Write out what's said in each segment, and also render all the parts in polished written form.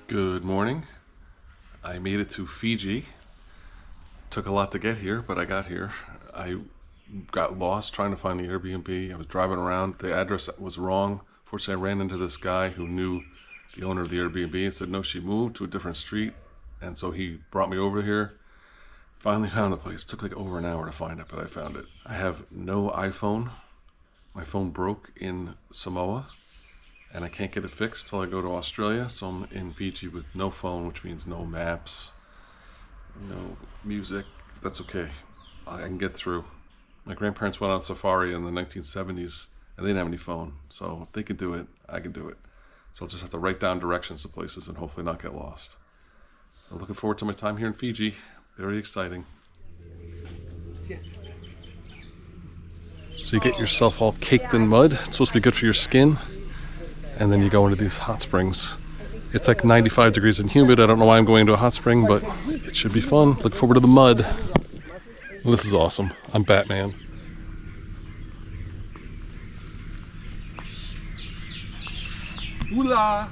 Good morning. I made it to Fiji. Took a lot to get here, but I got here. I got lost trying to find the Airbnb. I was driving around. The address was wrong. Fortunately, I ran into this guy who knew the owner of the Airbnb and said, no, she moved to a different street. And so he brought me over here. Finally found the place. Took like over an hour to find it, but I found it. I have no iPhone. My phone broke in Samoa, and I can't get it fixed till I go to Australia. So I'm in Fiji with no phone, which means no maps, no music. That's okay. I can get through. My grandparents went on safari in the 1970s, and they didn't have any phone. So if they can do it, I can do it. So I'll just have to write down directions to places and hopefully not get lost. I'm looking forward to my time here in Fiji. Very exciting. So you get yourself all caked in mud. It's supposed to be good for your skin. And then you go into these hot springs. It's like 95 degrees and humid. I don't know why I'm going to a hot spring, but it should be fun. Look forward to the mud. Well, this is awesome. I'm Batman. Oola!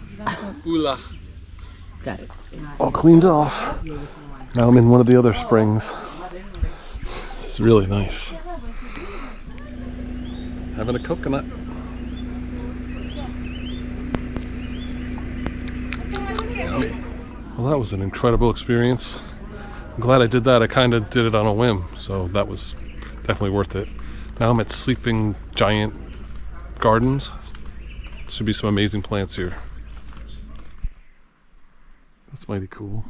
Oola! Got it. All cleaned off. Now I'm in one of the other springs. It's really nice. Having a coconut. Yummy. Well, that was an incredible experience. I'm glad I did that. I kind of did it on a whim, so that was definitely worth it. Now I'm at Sleeping Giant Gardens. Should be some amazing plants here. That's mighty cool.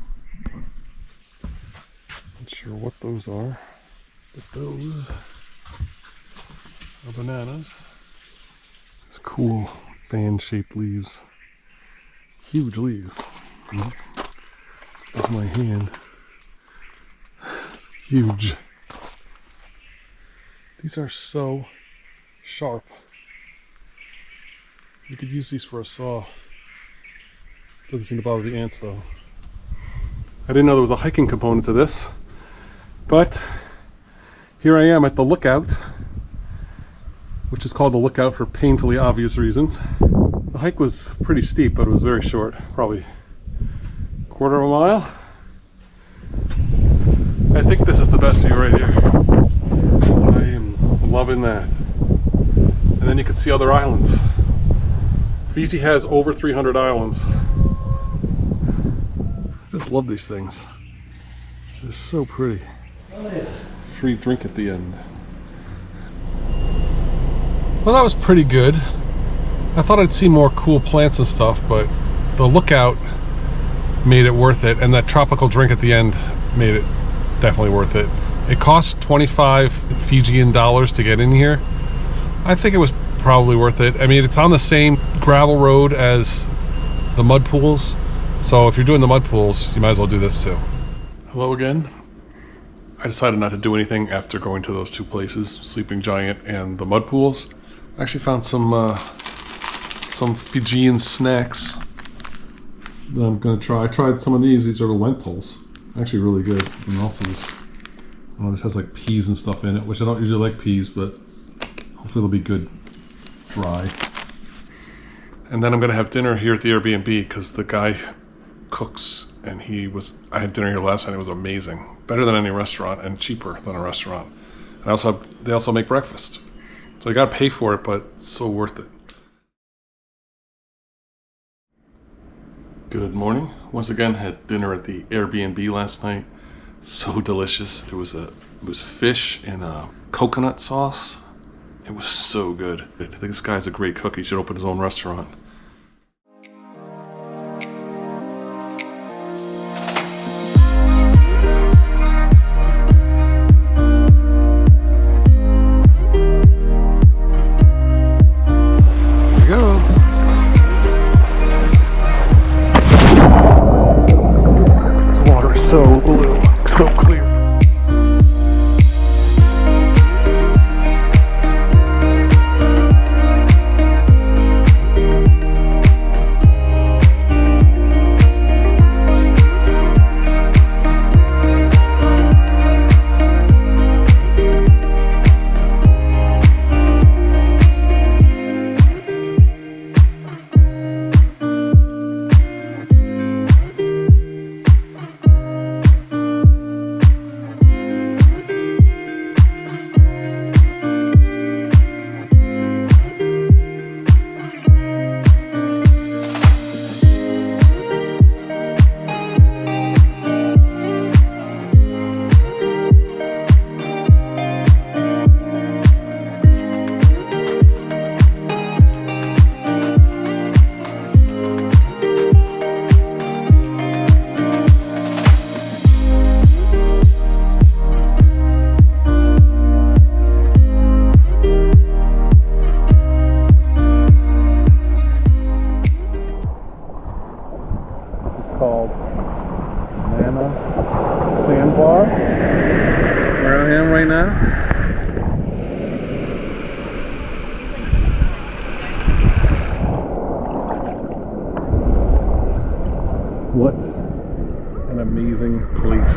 Not sure what those are, but those are bananas. It's cool fan-shaped leaves. Huge leaves. Of my hand. Huge. These are so sharp. You could use these for a saw. Doesn't seem to bother the ants though. I didn't know there was a hiking component to this, but here I am at the lookout, which is called the lookout for painfully obvious reasons. The hike was pretty steep, but it was very short, probably a quarter of a mile. I think this is the best view right here. I am loving that. And then you can see other islands. Fiji has over 300 islands. I just love these things. They're so pretty. Free drink at the end. Well, that was pretty good. I thought I'd see more cool plants and stuff, but the lookout made it worth it, and that tropical drink at the end made it definitely worth it. It cost 25 Fijian dollars to get in here. I think it was probably worth it. I mean, it's on the same gravel road as the mud pools, so if you're doing the mud pools, you might as well do this too. Hello again. I decided not to do anything after going to those two places, Sleeping Giant and the mud pools. I actually found some Fijian snacks that I'm gonna try. I tried some of these. These are the lentils. Actually really good. And also this has like peas and stuff in it, which I don't usually like peas, but hopefully it'll be good dry. And then I'm gonna have dinner here at the Airbnb because the guy cooks, and I had dinner here last night. It was amazing, better than any restaurant and cheaper than a restaurant. And they also make breakfast, so you gotta pay for it, but it's so worth it. Good morning. Once again, had dinner at the Airbnb last night. So delicious. It was fish in a coconut sauce. It was so good. I think this guy's a great cook. He should open his own restaurant. Here we go. This water is so blue, so clear. called Nana Sandbar, where I am right now. What an amazing place.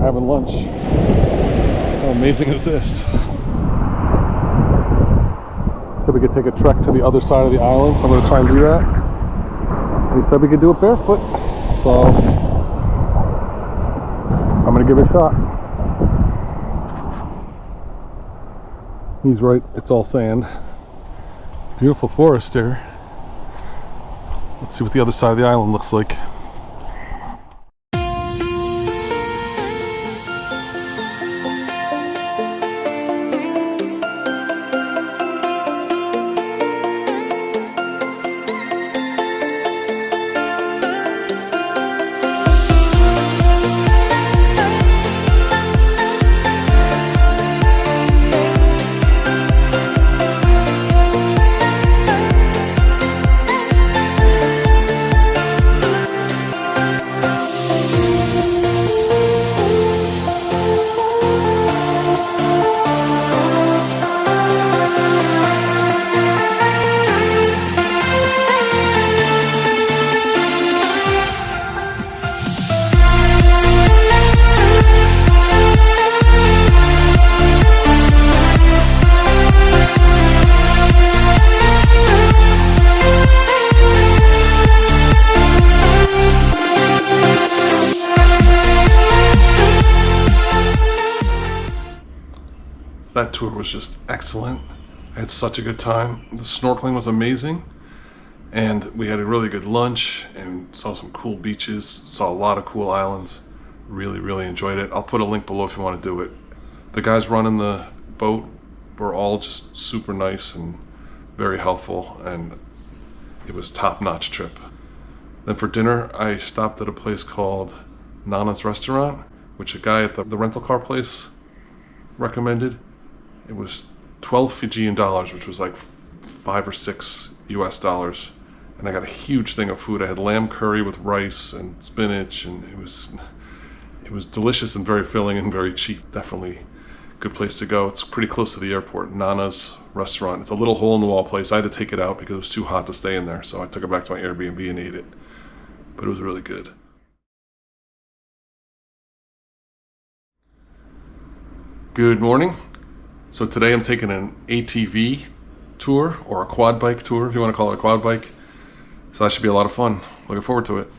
Having lunch. How amazing is this? So we could take a trek to the other side of the island, so I'm going to try and do that. He said we could do it barefoot, so I'm going to give it a shot. He's right, it's all sand. Beautiful forest here. Let's see what the other side of the island looks like. That tour was just excellent. I had such a good time. The snorkeling was amazing, and we had a really good lunch and saw some cool beaches, saw a lot of cool islands. Really enjoyed it. I'll put a link below if you want to do it. The guys running the boat were all just super nice and very helpful, and it was a top-notch trip. Then for dinner, I stopped at a place called Nana's Restaurant, which a guy at the rental car place recommended. It was 12 Fijian dollars, which was like $5 or $6 US, and I got a huge thing of food. I had lamb curry with rice and spinach, and it was delicious and very filling and very cheap. Definitely a good place to go. It's pretty close to the airport. Nana's Restaurant. It's a little hole-in-the-wall place. I had to take it out because it was too hot to stay in there, so I took it back to my Airbnb and ate it. But it was really good. Good morning. So today I'm taking an ATV tour, or a quad bike tour, if you want to call it a quad bike. So that should be a lot of fun. Looking forward to it.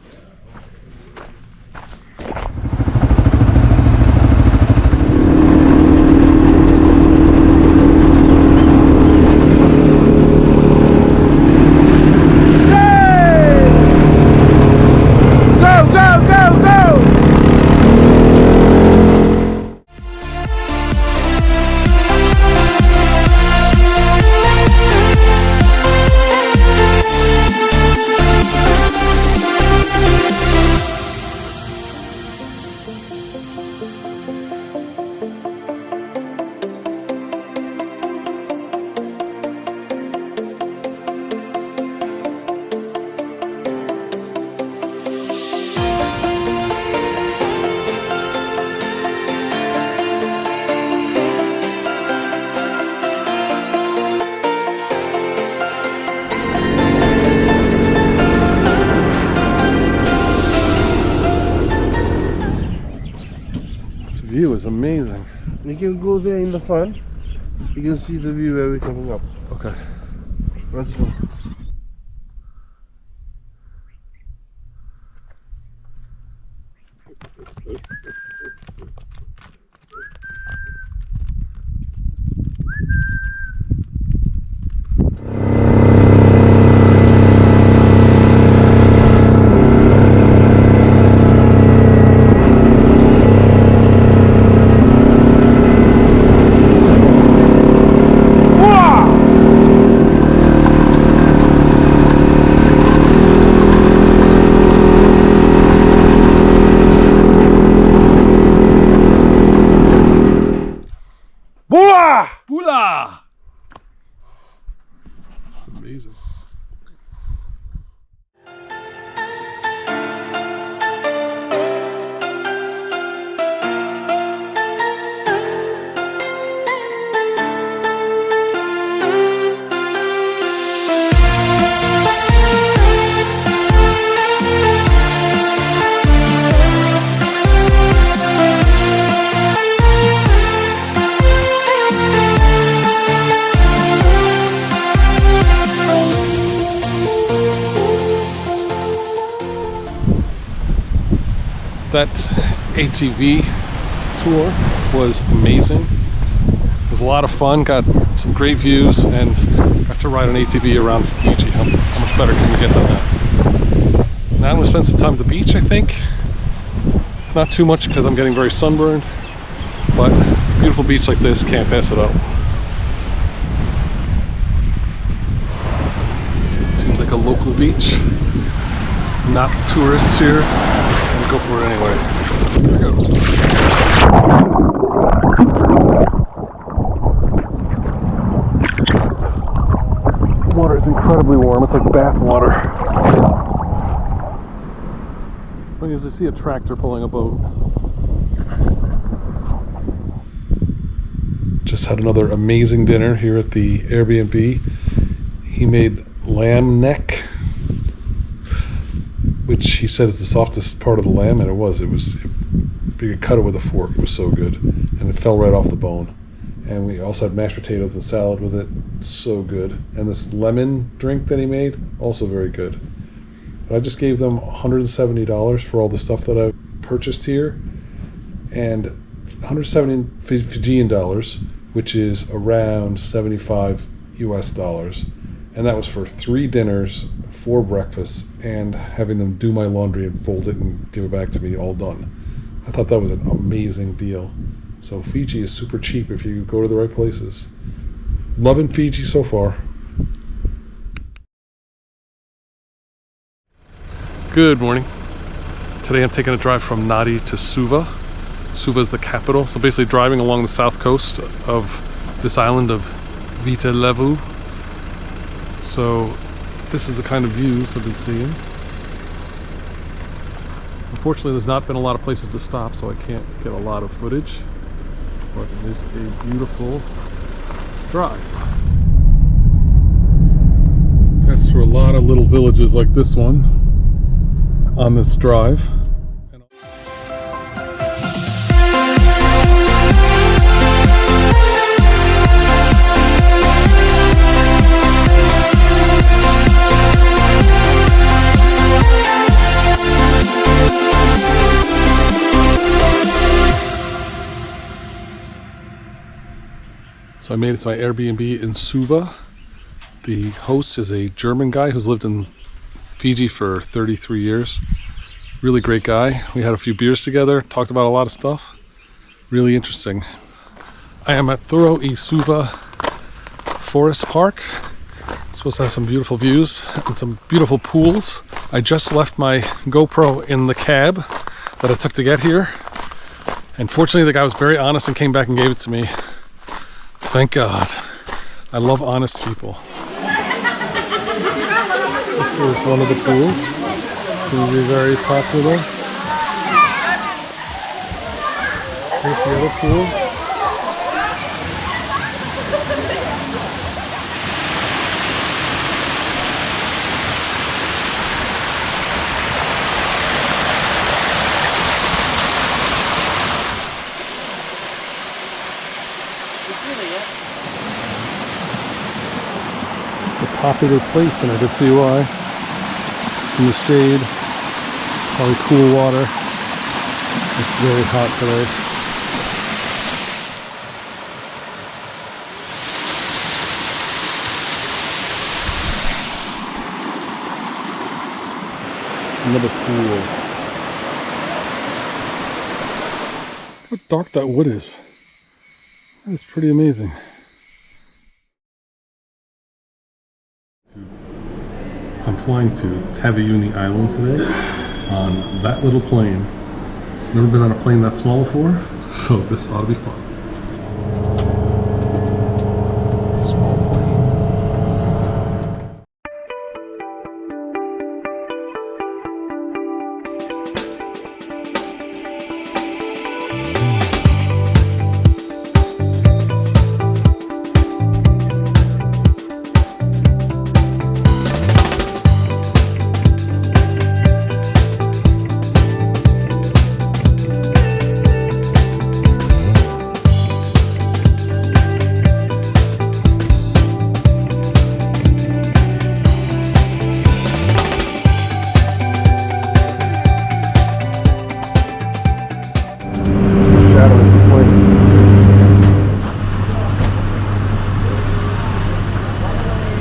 view is amazing. You can go there in the front. You can see the view where we're coming up. Okay. Let's go. Bula! It's amazing. That ATV tour was amazing. It was a lot of fun, got some great views, and got to ride an ATV around Fiji. How much better can you get than that? Now I'm going to spend some time at the beach, I think. Not too much because I'm getting very sunburned, but a beautiful beach like this, can't pass it up. It seems like a local beach. Not tourists here. Go for it anyway. Here goes. Water is incredibly warm. It's like bath water. I usually see a tractor pulling a boat. Just had another amazing dinner here at the Airbnb. He made lamb neck, which he said is the softest part of the lamb, and it was. You could cut it with a fork. It was so good, and it fell right off the bone. And we also had mashed potatoes and salad with it. So good. And this lemon drink that he made, also very good. But I just gave them $170 for all the stuff that I purchased here, and 170 Fijian dollars, which is around 75 US dollars. And that was for 3 dinners, 4 breakfasts, and having them do my laundry and fold it and give it back to me all done. I thought that was an amazing deal. So Fiji is super cheap if you go to the right places. Loving Fiji so far. Good morning. Today I'm taking a drive from Nadi to Suva. Suva is the capital. So basically driving along the south coast of this island of Vita Levu. So this is the kind of views I've been seeing. Unfortunately, there's not been a lot of places to stop, so I can't get a lot of footage, but it is a beautiful drive. Pass through a lot of little villages like this one on this drive. So I made it to my Airbnb in Suva. The host is a German guy who's lived in Fiji for 33 years. Really great guy. We had a few beers together, talked about a lot of stuff. Really interesting. I am at Taveuni Suva Forest Park. It's supposed to have some beautiful views and some beautiful pools. I just left my GoPro in the cab that I took to get here. And fortunately the guy was very honest and came back and gave it to me. Thank God. I love honest people. This is one of the pools. Will be very popular. Here's the other pool. popular place, and I could see why. In the shade, probably cool water. It's very hot today. Another pool. Look how dark that wood is. That is pretty amazing. I'm flying to Taveuni Island today on that little plane. Never been on a plane that small before, so this ought to be fun. Small plane.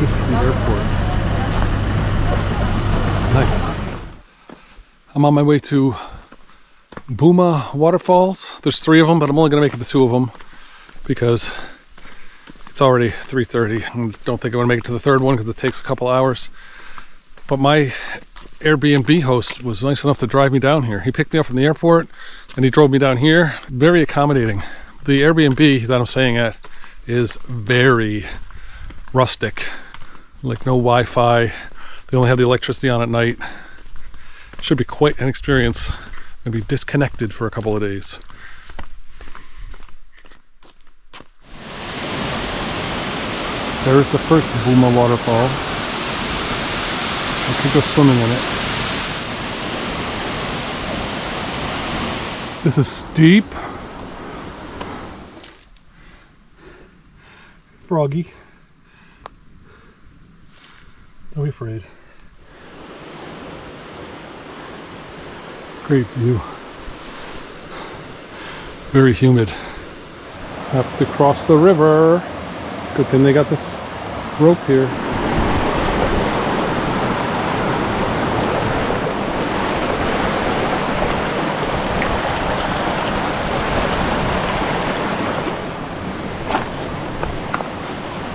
This is the airport. Nice. I'm on my way to Buma waterfalls. There's 3 of them, but I'm only going to make it to 2 of them because it's already 3:30. I don't think I'm going to make it to the 3rd one because it takes a couple hours. But my Airbnb host was nice enough to drive me down here. He picked me up from the airport and he drove me down here. Very accommodating. The Airbnb that I'm staying at is very rustic. Like no Wi-Fi. They only have the electricity on at night. Should be quite an experience. I'm going to be disconnected for a couple of days. There's the first Buma waterfall. I could go swimming in it. This is steep. Froggy. Don't be afraid. Great view. Very humid. Have to cross the river. Good thing they got this rope here.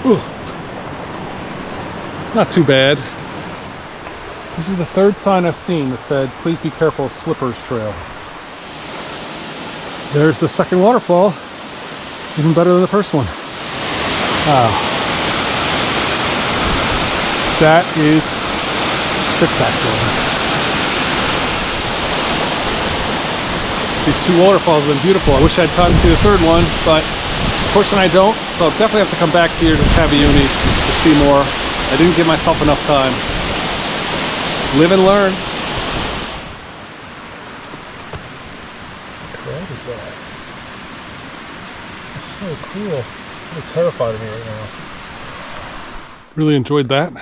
Ooh. Not too bad. This is the 3rd sign I've seen that said, please be careful, Slippers Trail. There's the 2nd waterfall. Even better than the 1st one. Wow. That is spectacular. These 2 waterfalls have been beautiful. I wish I had time to see the 3rd one, but unfortunately I don't. So I'll definitely have to come back here to Taveuni to see more. I didn't give myself enough time. Live and learn. What is that? It's so cool. I'm terrified of me right now. Really enjoyed that.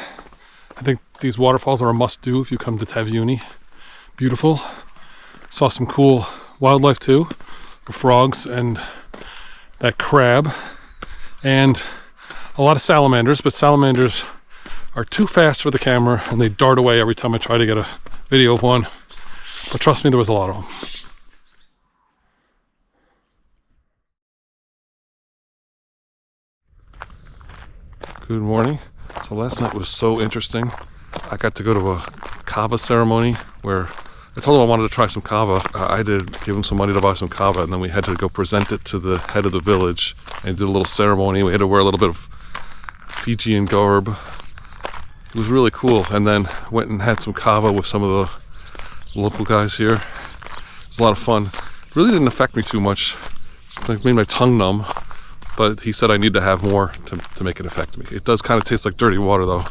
I think these waterfalls are a must-do if you come to Taveuni. Beautiful. Saw some cool wildlife too. The frogs and that crab. And a lot of salamanders, but salamanders are too fast for the camera and they dart away every time I try to get a video of one. But trust me, there was a lot of them. Good morning. So last night was so interesting. I got to go to a kava ceremony where I told him I wanted to try some kava. I did give him some money to buy some kava, and then we had to go present it to the head of the village and did a little ceremony. We had to wear a little bit of Fijian garb. It was really cool. And then went and had some kava with some of the local guys here. It was a lot of fun. It really didn't affect me too much. It made my tongue numb. But he said I need to have more to make it affect me. It does kind of taste like dirty water though.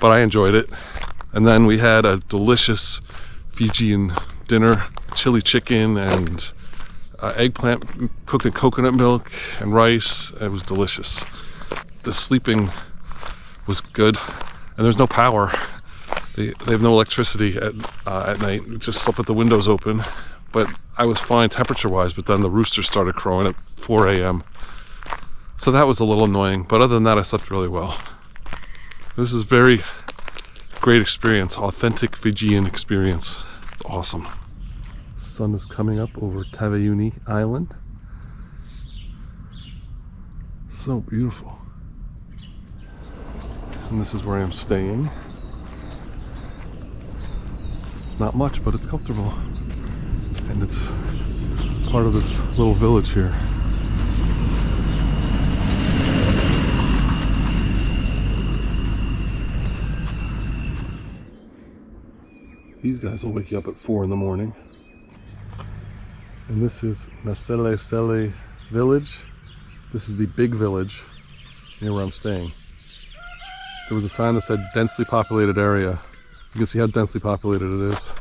But I enjoyed it. And then we had a delicious Fijian dinner. Chili chicken and eggplant cooked in coconut milk and rice. It was delicious. The sleeping was good. And there's no power. They have no electricity at night. We just slept with the windows open. But I was fine temperature-wise, but then the rooster started crowing at 4 a.m. So that was a little annoying. But other than that, I slept really well. This is very great experience. Authentic Fijian experience. It's awesome. Sun is coming up over Taveuni Island. So beautiful. And this is where I'm staying. It's not much, but it's comfortable. And it's part of this little village here. These guys will wake you up at 4 in the morning. And this is Nasele village. This is the big village near where I'm staying. There was a sign that said densely populated area. You can see how densely populated it is.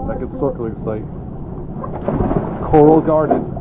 Second snorkeling site. Coral Garden.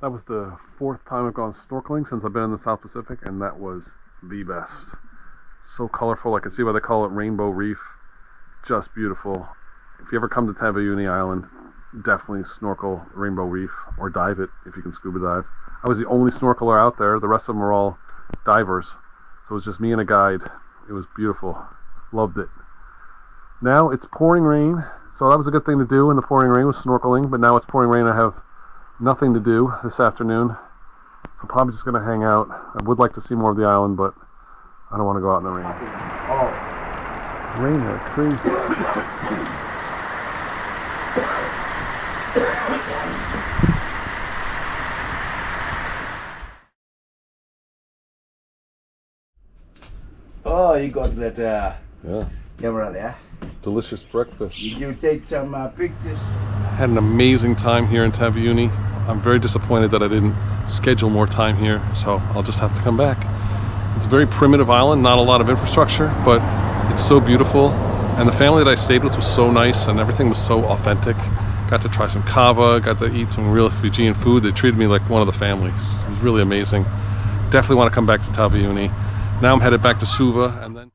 That was the fourth time I've gone snorkeling since I've been in the South Pacific, and that was the best. So colorful. I can see why they call it Rainbow Reef. Just beautiful. If you ever come to Taveuni Island, definitely snorkel Rainbow Reef, or dive it if you can scuba dive. I was the only snorkeler out there. The rest of them were all divers. So it was just me and a guide. It was beautiful. Loved it. Now it's pouring rain, so that was a good thing to do in the pouring rain, was snorkeling, but now it's pouring rain. I have nothing to do this afternoon, so I'm probably just going to hang out. I would like to see more of the island, but I don't want to go out in the rain. Oh, rain like crazy. Oh, you got that Yeah, camera there. delicious breakfast. Did you take some pictures? Had an amazing time here in Taveuni. I'm very disappointed that I didn't schedule more time here, so I'll just have to come back. It's a very primitive island, not a lot of infrastructure, but it's so beautiful. And the family that I stayed with was so nice, and everything was so authentic. Got to try some kava, got to eat some real Fijian food. They treated me like one of the families. It was really amazing. Definitely want to come back to Taveuni. Now I'm headed back to Suva, and then...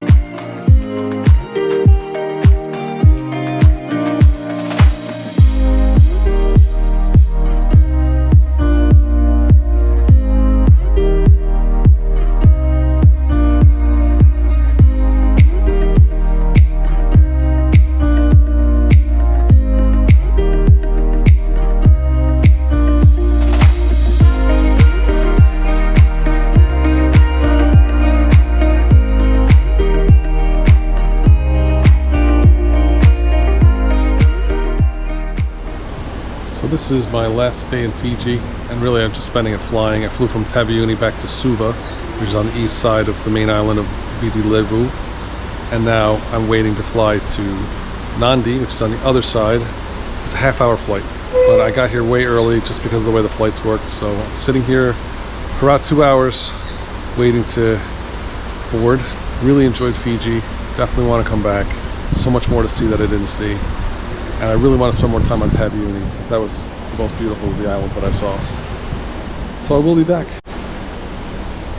This is my last day in Fiji, and really I'm just spending it flying. I flew from Taveuni back to Suva, which is on the east side of the main island of Viti Levu, and now I'm waiting to fly to Nadi, which is on the other side. It's a half-hour flight, but I got here way early just because of the way the flights worked, so I'm sitting here for about 2 hours waiting to board. Really enjoyed Fiji, definitely want to come back. So much more to see that I didn't see. And I really want to spend more time on Taveuni, because that was the most beautiful of the islands that I saw. So I will be back.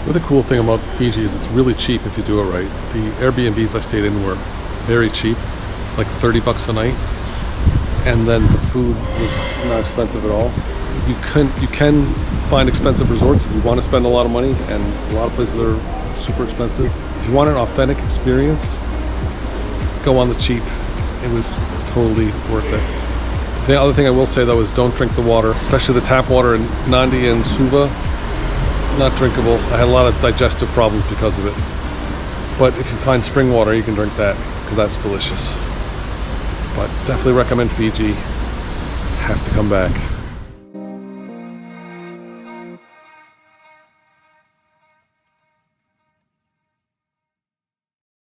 The other cool thing about Fiji is it's really cheap if you do it right. The Airbnbs I stayed in were very cheap, like 30 bucks a night. And then the food was not expensive at all. You can find expensive resorts if you want to spend a lot of money, and a lot of places are super expensive. If you want an authentic experience, go on the cheap. It was totally worth it. The other thing I will say though is don't drink the water, especially the tap water in Nadi and Suva. Not drinkable. I had a lot of digestive problems because of it. But if you find spring water, you can drink that, because that's delicious. But definitely recommend Fiji. Have to come back.